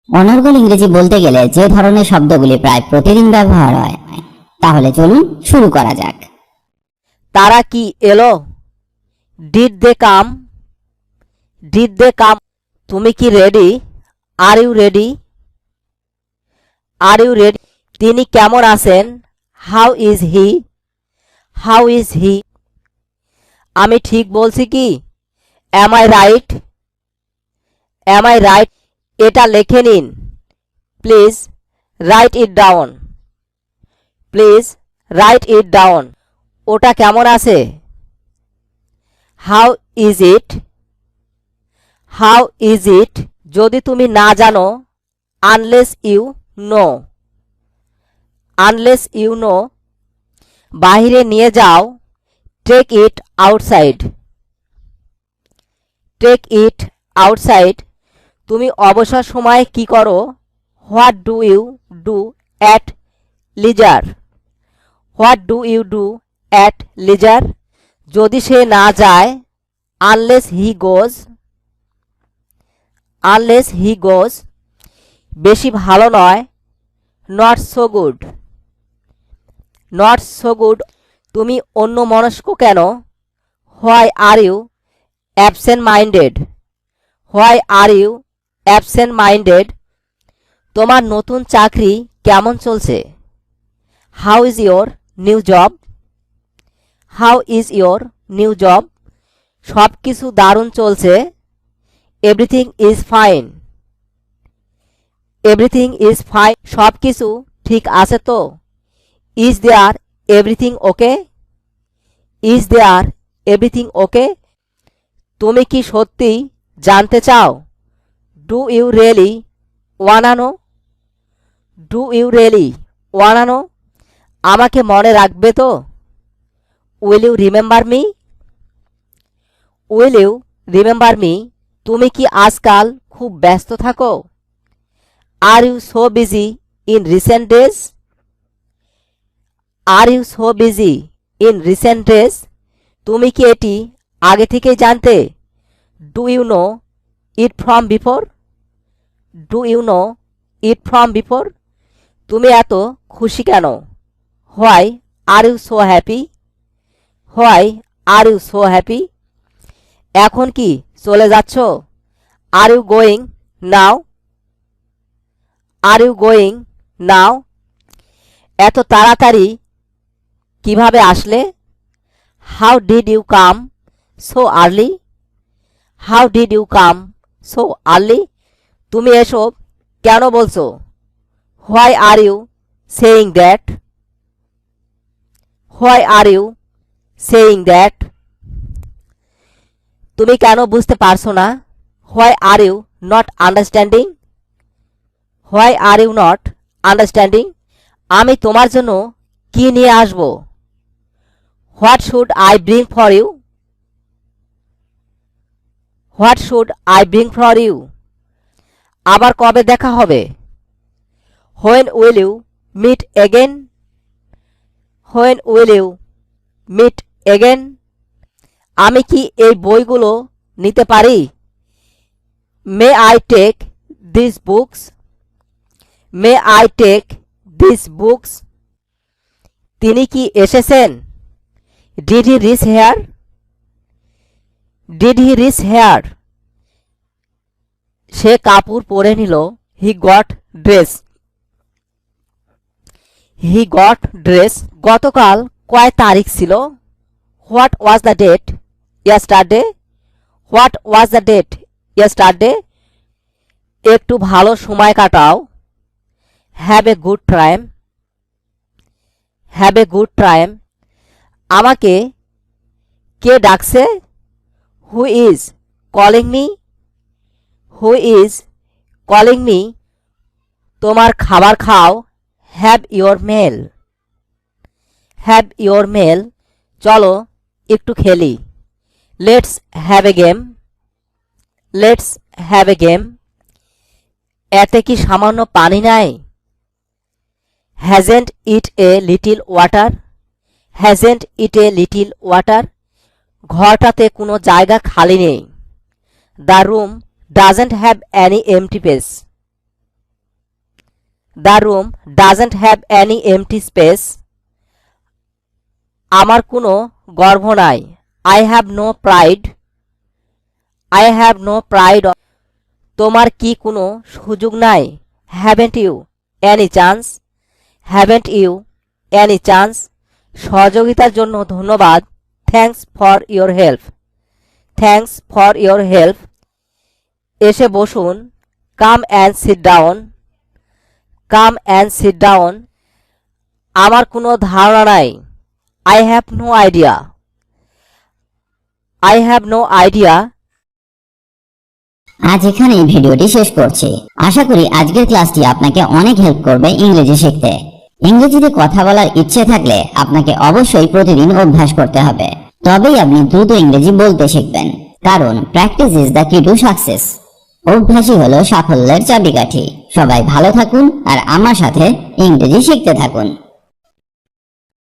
অনর্গল ইংরেজি বলতে গেলে যে ধরনের শব্দগুলি প্রায় প্রতিদিন ব্যবহার হয়, তাহলে চলুন শুরু করা যাক। তারা কি এলো? Did they come? Did they come? তুমি কি ready? Are you ready? Are you ready? তিনি কেমন আছেন? How is he? How is he? আমি ঠিক বলছি কি? Am I right? Am I right? এটা লিখে নিন। Please write it down. Please write it down. ওটা কেমন আছে? How is it? How is it? যদি তুমি না জানো, unless you know. Unless you know. বাহিরে নিয়ে যাও, take it outside. Take it outside. তুমি অবসর সময়ে কি করো? What do you do at leisure? What do you do at leisure? যদি সে না যায়, unless he goes. Unless he গোজ। বেশি ভালো নয়, not so good. Not so good. তুমি অন্যমনস্ক কেন? Why are you absent minded? Why are you absent minded? তোমার নতুন চাকরি কেমন চলছে? How is your new job? How is your new job? সব কিছু দারুণ চলছে। Everything is fine. Everything is fine. সব কিছু ঠিক আছে তো? Is there everything okay? Is there everything okay? তুমি কি সত্যি জানতে চাও? Do you really wanna no? Do you really wanna know? আমাকে মনে রাখবে তো? Will you remember me? Will you remember me? তুমি কি আজকাল খুব ব্যস্ত থাকো? Are you so busy in recent days? Are you so busy in recent days? তুমি কি এটি আগে থেকেই জানতে? Do you know it from before? Do you know it from before? তুমি এত খুশি কেন? Why are you so happy? Why are you so happy? এখন কি চলে যাচ্ছ? Are you going now? Are you going now? এত তাড়াতাড়ি কিভাবে আসলে? How did you come so early? How did you come so early? তুমি এসব কেন বলছো? Why are you saying that? Why are you saying that? তুমি কেন বুঝতে পারছো না? Why are you not understanding? Why are you not understanding? আমি তোমার জন্য কি নিয়ে আসবো? What should I bring for you? What should I bring for you? আবার কবে দেখা হবে? When will you meet again? When will you meet again? আমি কি এই বইগুলো নিতে পারি? May I take this books? May I take this books? তিনি কি এসেছেন? Did he reach here? Did he reach here? সে কাপড় পরে নিল। He got dress. He got dress. গতকাল কয় তারিখ ছিল? What was the date yesterday? What was the date yesterday? একটু ভালো সময় কাটাও। Have a good time. Have a good time. আমাকে কে ডাকছে? Who is calling me? Who is calling me? তোমার খাবার খাও। Have your meal. Have your meal. চলো একটু খেলি। Let's have a game. Let's have a game. এতে কি সামান্য পানি নাই? Hasn't it a little water? Hasn't it a little water? ঘরটাতে কোনো জায়গা খালি নেই। The room doesn't have any empty pace. The room doesn't have any empty space. আমার কোনো গর্ব নাই। I have no pride. I have no pride. তোমার কি কোনো সুযোগ নাই? Haven't you any chance? Haven't you any chance? সহযোগিতার জন্য ধন্যবাদ। Thanks for your help. Thanks for your help. এসে বসুন। Come and sit down. Come and sit down. আমার কোনো ধারণা নাই। I have no idea. I have no idea. আজ এখানেই ভিডিওটি শেষ করছি। আশা করি আজকের ক্লাসটি আপনাকে অনেক হেল্প করবে ইংরেজি শিখতে। ইংরেজিতে কথা বলার ইচ্ছে থাকলে আপনাকে অবশ্যই প্রতিদিন অভ্যাস করতে হবে, তবেই আপনি দ্রুত ইংরেজি বলতে শিখবেন। কারণ প্র্যাকটিস ইজ দ্য কি টু সাকসেস। অভ্যাসই হলো সাফল্যের চাবিকাঠি। সবাই ভালো থাকুন আর আমার সাথে ইংরেজি শিখতে থাকুন।